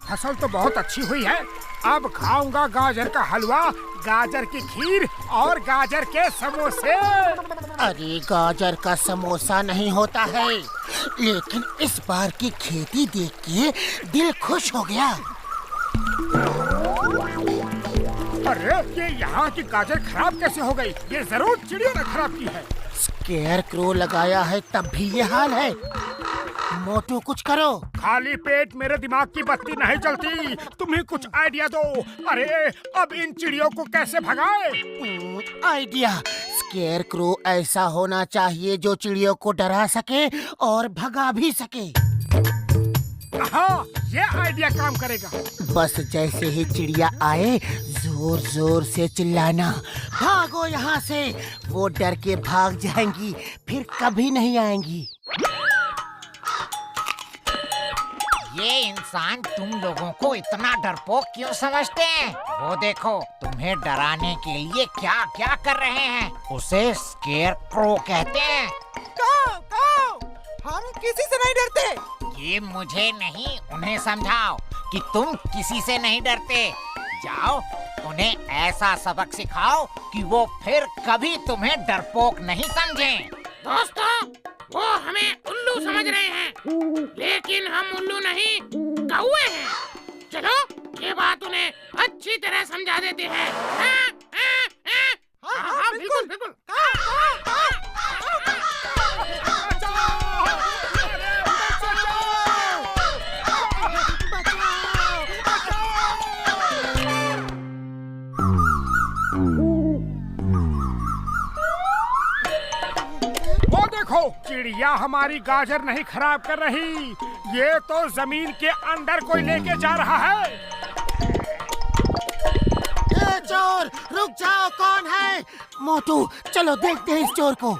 फसल तो बहुत अच्छी हुई है। अब खाऊंगा गाजर का हलवा, गाजर की खीर और गाजर के समोसे। अरे गाजर का समोसा नहीं होता है, लेकिन इस बार की खेती देख के दिल खुश हो गया। अरे ये यहाँ की गाजर खराब कैसे हो गई? ये जरूर चिड़ियों ने खराब की है। स्केयर क्रो लगाया है तब भी ये हाल है। मोटू कुछ करो। खाली पेट मेरे दिमाग की बत्ती नहीं चलती, तुम ही कुछ आइडिया दो। अरे अब इन चिड़ियों को कैसे भगाए? आइडिया, स्केयर क्रो ऐसा होना चाहिए जो चिड़ियों को डरा सके और भगा भी सके। हाँ, ये आइडिया काम करेगा। बस जैसे ही चिड़िया आए जोर जोर से चिल्लाना, भागो यहाँ से। वो डर के भाग जाएंगी, फिर कभी नहीं आएंगी। ये इंसान तुम लोगों को इतना डरपोक क्यों समझते हैं? वो देखो तुम्हें डराने के लिए क्या क्या कर रहे हैं। उसे स्केयर क्रो कहते हैं। हम किसी से नहीं डरते। ये मुझे नहीं, उन्हें समझाओ कि तुम किसी से नहीं डरते। जाओ उन्हें ऐसा सबक सिखाओ कि वो फिर कभी तुम्हें डरपोक नहीं समझें। दोस्तों, वो हमें उल्लू समझ रहे हैं, लेकिन हम उल्लू नहीं, कौवे हैं। चलो ये बात उन्हें अच्छी तरह समझा देते हैं। हाँ, बिल्कुल बिल्कुल। चिड़िया हमारी गाजर नहीं खराब कर रही, ये तो जमीन के अंदर कोई लेके जा रहा है। ए चोर, रुक जाओ, कौन है? मोटू चलो देखते हैं इस चोर को।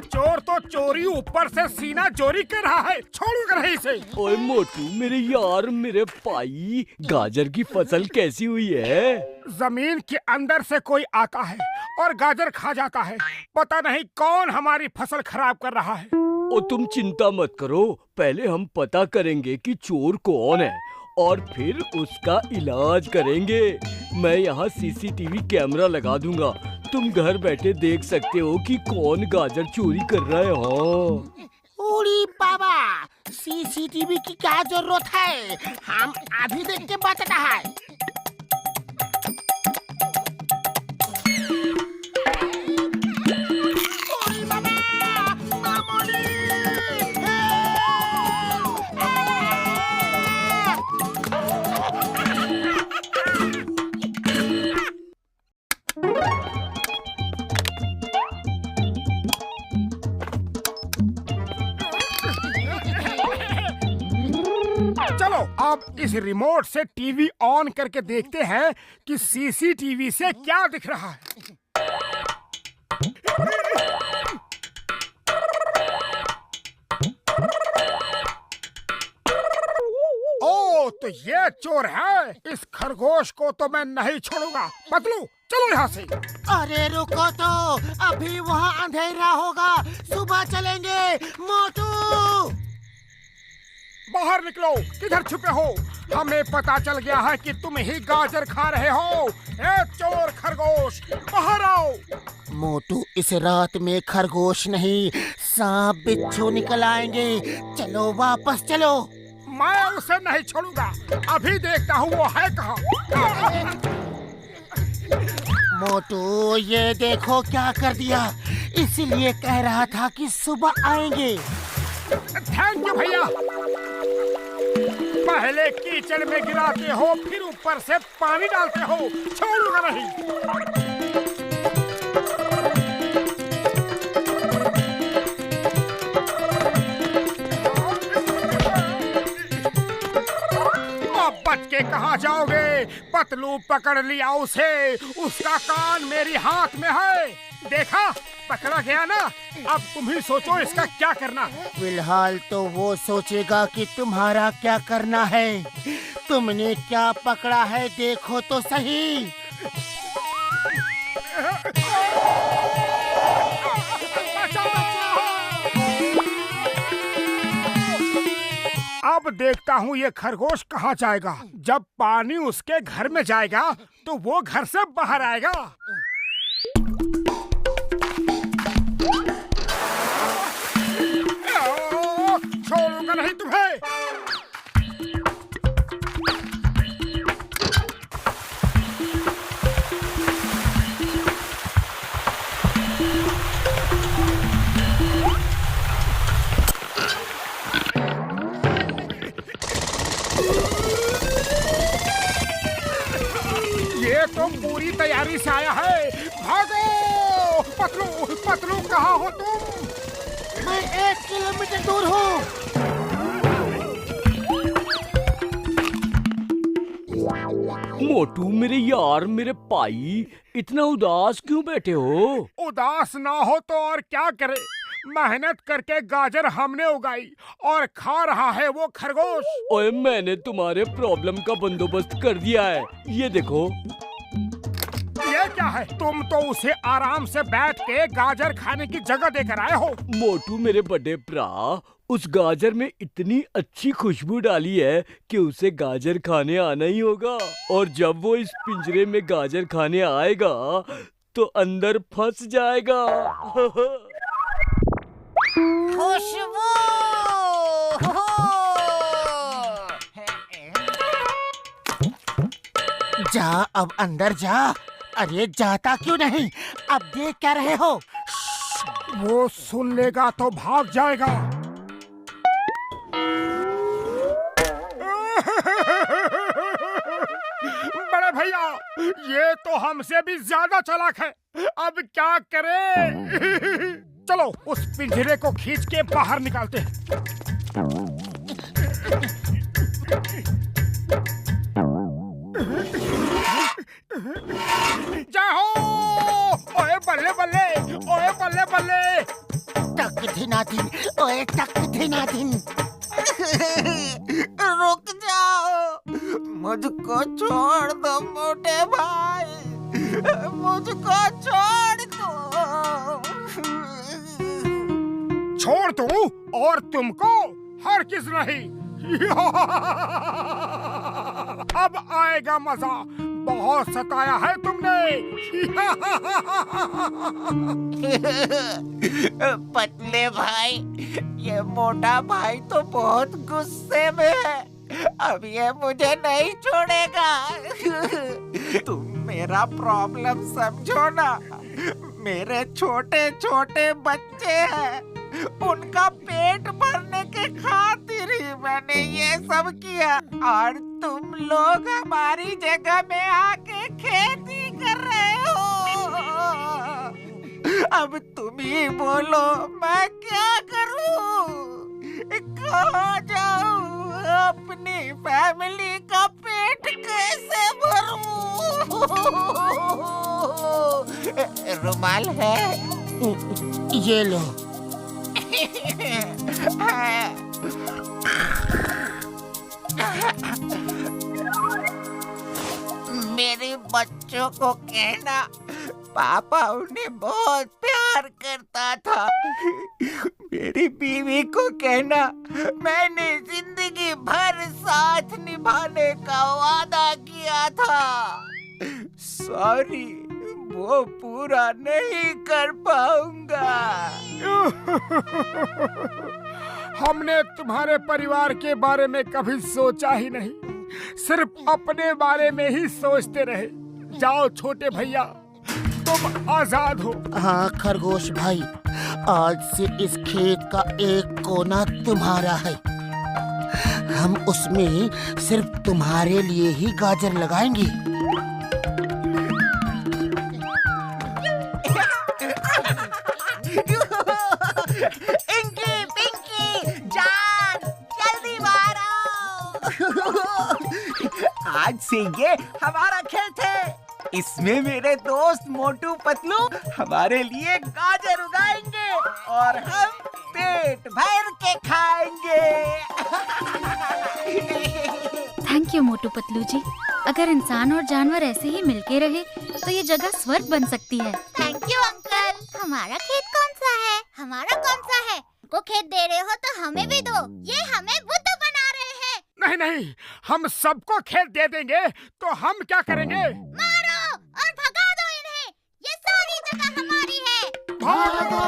चोर तो चोरी ऊपर से सीना चोरी कर रहा है, छोड़ूंगा नहीं इसे। ओए मोटू मेरे यार, मेरे भाई, गाजर की फसल कैसी हुई है? जमीन के अंदर से कोई आता है और गाजर खा जाता है। पता नहीं कौन हमारी फसल खराब कर रहा है। ओ तुम चिंता मत करो, पहले हम पता करेंगे कि चोर कौन है और फिर उसका इलाज करेंगे। मैं यहाँ सीसीटीवी कैमरा लगा दूंगा, तुम घर बैठे देख सकते हो कि कौन गाजर चोरी कर रहा है। हाँ ओरी बाबा, सीसीटीवी की क्या जरूरत है? हम अभी देख के बताता है। चलो अब इस रिमोट से टीवी ऑन करके देखते हैं कि सीसीटीवी से क्या दिख रहा है। ओ तो ये चोर है। इस खरगोश को तो मैं नहीं छोड़ूंगा। पतलू चलो यहाँ से। अरे रुको तो, अभी वहाँ अंधेरा होगा, सुबह चलेंगे। मोटू बाहर निकलो, किधर छुपे हो? हमें पता चल गया है कि तुम ही गाजर खा रहे हो। ए चोर खरगोश, बाहर आओ। मोटू, इस रात में खरगोश नहीं, सांप बिच्छू निकल आएंगे। चलो वापस चलो। मैं उसे नहीं छोड़ूंगा, अभी देखता हूँ वो है कहाँ। मोटू ये देखो क्या कर दिया, इसीलिए कह रहा था कि सुबह आएंगे। थैंक यू भैया। पहले कीचड़ में गिराते हो, फिर ऊपर से पानी डालते हो, छोड़ूंगा नहीं। अब बच के कहाँ जाओगे? पतलू पकड़ लिया उसे, उसका कान मेरी हाथ में है। देखा, पकड़ा गया ना। अब तुम ही सोचो इसका क्या करना है। फिलहाल तो वो सोचेगा कि तुम्हारा क्या करना है। तुमने क्या पकड़ा है देखो तो सही। अब देखता हूँ ये खरगोश कहाँ जाएगा। जब पानी उसके घर में जाएगा तो वो घर से बाहर आएगा। छोड़ूंगा नहीं तुम्हें। ये तो पूरी तैयारी से आया है। भागो! पतलू, पतलू कहाँ हो तुम? मैं 1 किलोमीटर दूर हूँ। मोटू मेरे यार, मेरे भाई, इतना उदास क्यों बैठे हो? उदास ना हो तो और क्या करे। मेहनत करके गाजर हमने उगाई और खा रहा है वो खरगोश। ओए, मैंने तुम्हारे प्रॉब्लम का बंदोबस्त कर दिया है। ये देखो। ये क्या है? तुम तो उसे आराम से बैठ के गाजर खाने की जगह देकर आए हो। मोटू मेरे बड़े भरा, उस गाजर में इतनी अच्छी खुशबू डाली है कि उसे गाजर खाने आना ही होगा। और जब वो इस पिंजरे में गाजर खाने आएगा तो अंदर फंस जाएगा। खुशबू! जा, अब अंदर जा। अरे जाता क्यों नहीं? अब देख क्या रहे हो? वो सुन लेगा तो भाग जाएगा। बड़े भैया, ये तो हमसे भी ज्यादा चालाक है। अब क्या करें? चलो उस पिंजरे को खींच के बाहर निकालते हैं। जाओ! ओए बल्ले बल्ले, ओए बल्ले बल्ले। टक धिनाधिन, ओए टक धिनाधिन। रुक जाओ, मुझको छोड़ दो मोटे भाई, मुझको छोड़ दो। छोड़ दूं और तुमको हरगिज़ नहीं। अब आएगा मजा। बहुत सताया है तुमने। पतले भाई, ये मोटा भाई तो बहुत गुस्से में है। अब ये मुझे नहीं छोड़ेगा। तुम मेरा प्रॉब्लम समझो ना। मेरे छोटे छोटे बच्चे हैं, उनका पेट भरने के खातिर ही मैंने ये सब किया। और तुम लोग हमारी जगह में आके खेती कर रहे हो। अब तुम ही बोलो, मैं क्या करूं? कहाँ जाऊं? अपनी फैमिली का पेट कैसे भरूं? रुमाल है? ये लो। मेरे बच्चों को कहना, पापा उन्हें बहुत प्यार करता था। मेरी बीवी को कहना, मैंने जिंदगी भर साथ निभाने का वादा किया था। सॉरी, वो पूरा नहीं कर पाऊंगा। हमने तुम्हारे परिवार के बारे में कभी सोचा ही नहीं, सिर्फ अपने बारे में ही सोचते रहे। जाओ छोटे भैया, तुम आजाद हो। हाँ खरगोश भाई, आज से इस खेत का एक कोना तुम्हारा है। हम उसमें सिर्फ तुम्हारे लिए ही गाजर लगाएंगे। इंकी, पिंकी, जान, जल्दी बाहर आओ। आज से ये हमारा खेत है। इसमें मेरे दोस्त मोटू पतलू हमारे लिए गाजर उगाएंगे और हम पेट भर के खाएंगे। थैंक यू मोटू पतलू जी। अगर इंसान और जानवर ऐसे ही मिलके रहे तो ये जगह स्वर्ग बन सकती है। Thank you uncle. हमारा खेत कौन सा है? हमारा कौन सा है? को खेत दे रहे हो तो हमें भी दो। ये हमें बुद्ध बना रहे हैं। नहीं नहीं, हम सबको खेत दे देंगे तो हम क्या करेंगे? मारो और भगा दो इन्हें। ये सारी जगह हमारी है। भागो!